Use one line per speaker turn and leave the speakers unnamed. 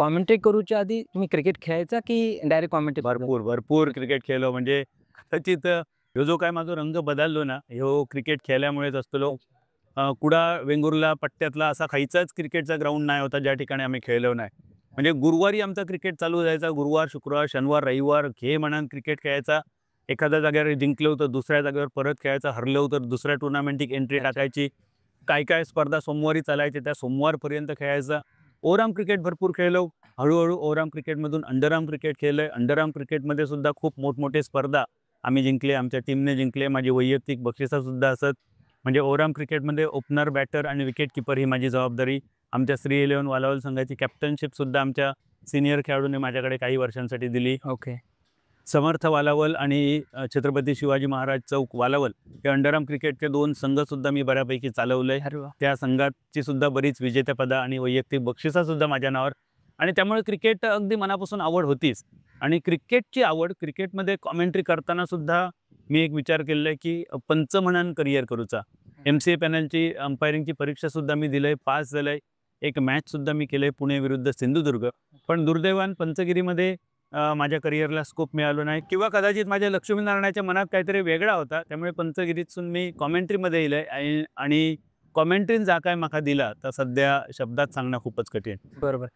Commentary करूच्या आधी तुम्ही क्रिकेट खेळायचा की डायरेक्ट कॉमेंट्री करता?
भरपूर क्रिकेट खेळलो म्हणजे कदाचित ह्यो जो काय माझा रंग बदललो ना, ह्यो क्रिकेट खेळल्यामुळेच असतलो. कुडा वेंगुर्ला पट्ट्यातला असा खयचाच क्रिकेटचा ग्राउंड नाही होता ज्या ठिकाणी आम्ही खेळलो नाही. म्हणजे गुरुवारी आमचा क्रिकेट चालू जायचा. गुरुवार, शुक्रवार, शनिवार, रविवार घे म्हणून क्रिकेट खेळायचा. एखाद्या जागेवर जिंकलो तर दुसऱ्या जागेवर परत खेळायचा. हरलो तर दुसऱ्या टुर्नामेंटची एंट्री
अच्छा.
टाकायची. काय स्पर्धा सोमवारी चालायच्या त्या सोमवारपर्यंत खेळायचा. ओव्हरआर्म क्रिकेट भरपूर खेळलो. हळू-हळू ओव्हरआर्म क्रिकेटमधून अंडरआर्म क्रिकेट खेळलोय. अंडरआर्म क्रिकेटमध्ये सुद्धा खूप मोठमोठे स्पर्धा आम्ही जिंकले. आमच्या टीमने जिंकले. माझी वैयक्तिक बक्षिसं सुद्धा असत. म्हणजे ओव्हरआर्म क्रिकेटमध्ये ओपनर, बॅटर आणि विकेट कीपर ही माझी जबाबदारी. आमच्या श्री 11 वालावल संघाची कॅप्टनशिप सुद्धा आमच्या सीनियर खेळाडूंनी माझ्याकडे काही वर्षांसाठी दिली.
ओके.
समर्थ वालावल आणि छत्रपती शिवाजी महाराज चौक वालावल हे अंडरआर्म क्रिकेटचे 2 संघसुद्धा मी बऱ्यापैकी चालवले.
अरे वाह!
त्या संघाची सुद्धा बरीच विजेतेपदं आणि वैयक्तिक बक्षिसंसुद्धा माझ्या नावावर. आणि त्यामुळे क्रिकेट अगदी मनापासून आवड होतीच. आणि क्रिकेटची आवड क्रिकेटमध्ये कॉमेंट्री करताना सुद्धा मी एक विचार केलेला आहे, की पंच म्हणून करिअर करूचा. MCA पॅनलची अंपायरिंगची परीक्षासुद्धा मी दिली आहे, पास झालो आहे. एक मॅचसुद्धा मी केलं आहे पुणे विरुद्ध सिंधुदुर्ग. पण दुर्दैवाने पंचगिरीमध्ये माझ्या करिअरला स्कोप मिळालो नाही किंवा कदाचित माझ्या लक्ष्मीनारायणाच्या मनात काहीतरी वेगळा होता. त्यामुळे पंचगिरीतून मी कॉमेंट्रीमध्ये येयलो आहे आणि कॉमेंट्रीन जा काय म्हाका दिला तर सध्या शब्दात सांगणं खूपच कठीण.
बरोबर.